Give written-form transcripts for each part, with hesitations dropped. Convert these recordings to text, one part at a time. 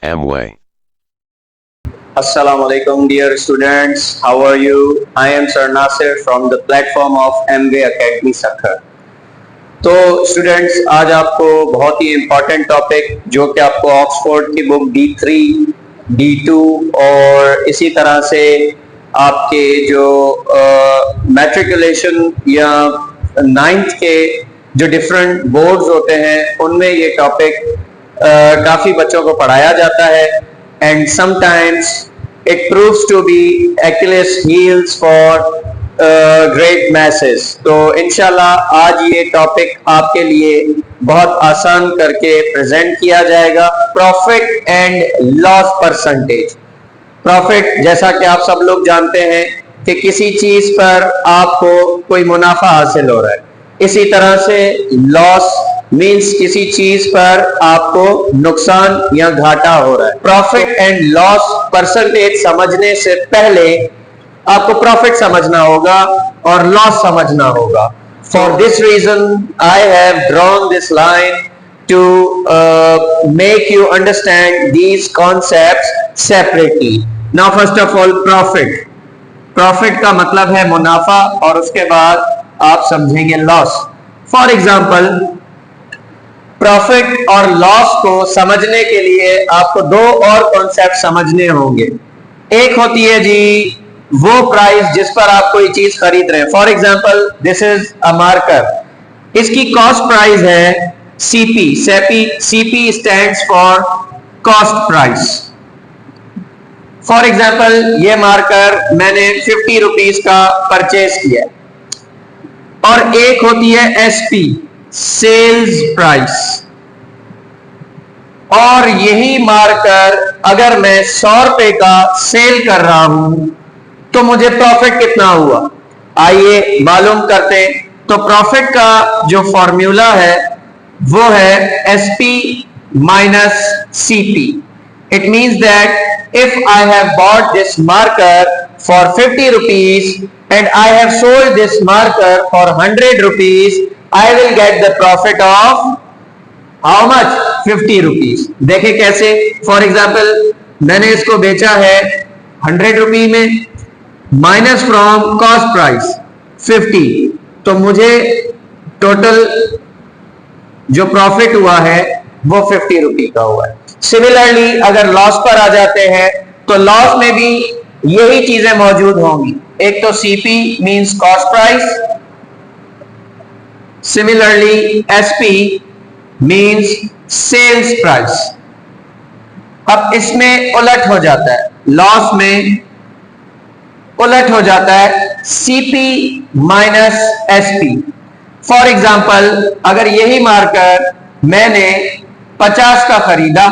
Amway. Assalamu alaikum dear students, how are you? I am Sir Nasir from the platform of Amway Academy Sakhar. तो students आज आपको बहुत ही important topic जो कि आपको Oxford की बुक D3, D2 और इसी तरह से आपके जो मैट्रिकुलेशन या 9th के जो डिफरेंट बोर्ड्स होते हैं उनमें ये टॉपिक काफ़ी बच्चों को पढ़ाया जाता है and sometimes it proves to be Achilles heels for great masses. तो इंशाल्लाह आज ये टॉपिक आपके लिए बहुत आसान करके प्रेजेंट किया जाएगा। Profit and loss percentage. Profit जैसा कि आप सब लोग जानते हैं कि किसी चीज पर आपको कोई मुनाफा हासिल हो रहा है, इसी तरह से लॉस मींस किसी चीज पर आपको नुकसान या घाटा हो रहा है। प्रॉफिट एंड लॉस परसेंटेज समझने से पहले आपको प्रॉफिट समझना होगा और लॉस समझना होगा। For this reason I have drawn this line to make you understand these concepts separately. Now first of all profit. Profit का मतलब है मुनाफा और उसके बाद आप समझेंगे लॉस। फॉर एग्जाम्पल प्रॉफिट और लॉस को समझने के लिए आपको दो और कॉन्सेप्ट समझने होंगे। एक होती है जी वो प्राइस जिस पर आप कोई चीज खरीद रहे हैं। For example this is a marker, इसकी कॉस्ट प्राइस है CP. CP stands for cost price. For example ये मार्कर मैंने 50 रुपीज का परचेज किया। और एक होती है एसपी, सेल्स प्राइस। और यही मार्कर अगर मैं 100 रुपए का सेल कर रहा हूं तो मुझे प्रॉफिट कितना हुआ, आइए मालूम करते हैं। तो प्रॉफिट का जो फॉर्मूला है वो है SP minus CP. It means that if I have bought this marker for 50 rupees and I have sold this marker for 100 rupees, I will get the profit of how much? 50 rupees. देखें कैसे। For example मैंने इसको बेचा है 100 रुपी में, minus from cost price 50, तो मुझे total जो प्रॉफिट हुआ है वो 50 रुपी का हुआ है। सिमिलरली अगर लॉस पर आ जाते हैं तो लॉस में भी यही चीजें मौजूद होंगी। एक तो CP means cost price, similarly SP means sales price. अब इसमें उलट हो जाता है, लॉस में उलट हो जाता है CP minus SP. For example अगर यही मार्कर मैंने 50 का खरीदा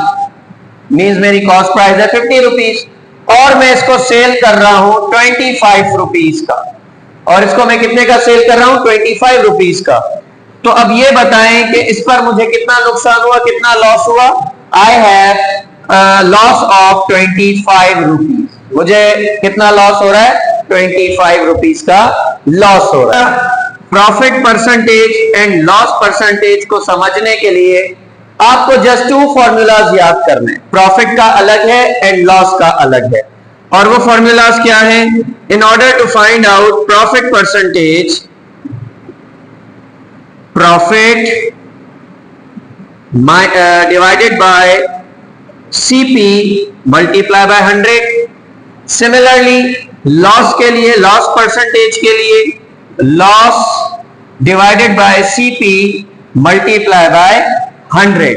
मींस मेरी कॉस्ट प्राइस है 50 रुपीज और मैं इसको सेल कर रहा हूं 25 रुपीज का, और इसको मैं कितने का सेल कर रहा हूं 25 रुपीज का। तो अब ये बताएं कि इस पर मुझे कितना नुकसान हुआ, कितना लॉस हुआ। I have loss of 25 rupees. मुझे कितना लॉस हो रहा है, 25 रुपीज का लॉस हो रहा है। Profit percentage and loss percentage को समझने के लिए आपको जस्ट 2 फॉर्मूलाज याद करने। प्रॉफिट का अलग है एंड लॉस का अलग है। और वो फॉर्मूलाज क्या हैं? In order to find out profit percentage, profit divided by CP multiply by 100। Similarly loss के लिए, लॉस परसेंटेज के लिए loss divided by CP multiply by 100।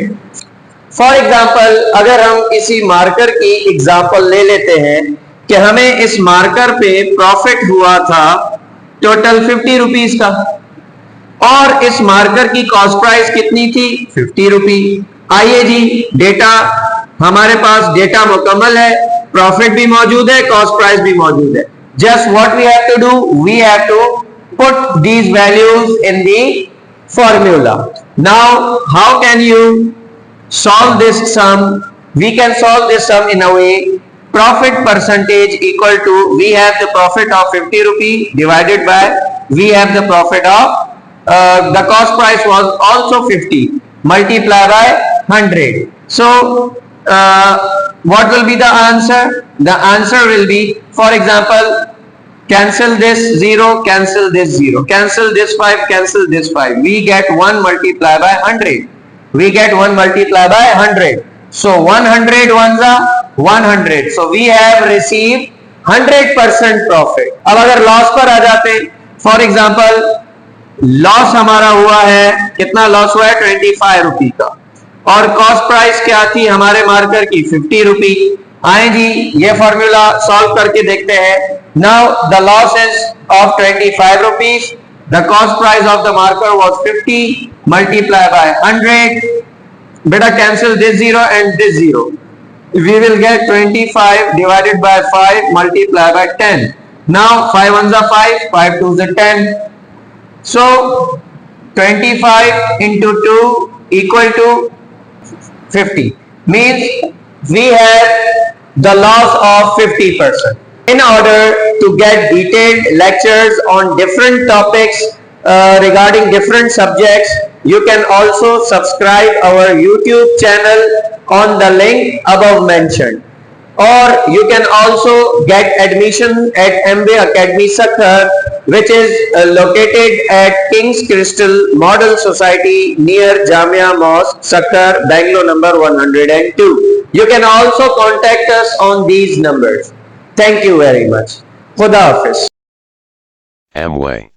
For example अगर हम किसी मार्कर की एग्जाम्पल ले लेते हैं कि हमें इस मार्कर पे प्रॉफिट हुआ था टोटल 50 रुपीज का और इस मार्कर की कॉस्ट प्राइस कितनी थी 50 रुपी। आइए जी डेटा, हमारे पास डेटा मुकम्मल है, प्रॉफिट भी मौजूद है, कॉस्ट प्राइस भी मौजूद है। Just what we have to do, we have to put these values in the formula. Now how can you solve this sum? We can solve this sum in a way, profit percentage equal to, we have the profit of 50 rupee divided by, we have the profit of the cost price was also 50 multiply by 100. So what will be the answer? The answer will be, for example, cancel this 0, cancel this 0, cancel this 5, cancel this 5. We get 1 multiplied by 100. We get 1 multiplied by 100. So 100 ones are 100. So we have received 100% profit. अब अगर loss पर आ जाते हैं, for example loss हमारा हुआ है, कितना loss हुआ है 25 रुपी का, और कॉस्ट प्राइस क्या थी हमारे मार्कर की 50 रुपी। आए जी ये फॉर्मूला सॉल्व करके देखते हैं। Now the loss is of 25 rupees, the cost price of the marker was 50 multiply by 100। बेटा cancel this 0 and this 0, we will get 25 divided by 5 multiplied by 10. Now 5 ones are 5, 5 twos are 10. So 25 into 2 equal to 50, means we have the loss of 50%. In order to get detailed lectures on different topics regarding different subjects, you can also subscribe our YouTube channel on the link above mentioned, or you can also get admission at MBA Academy Sakhar, which is located at King's Crystal Model Society near Jamia Mosque, Sakhar, Bangalore number 102. You can also contact us on these numbers. Thank you very much. Khuda Hafiz. Amway.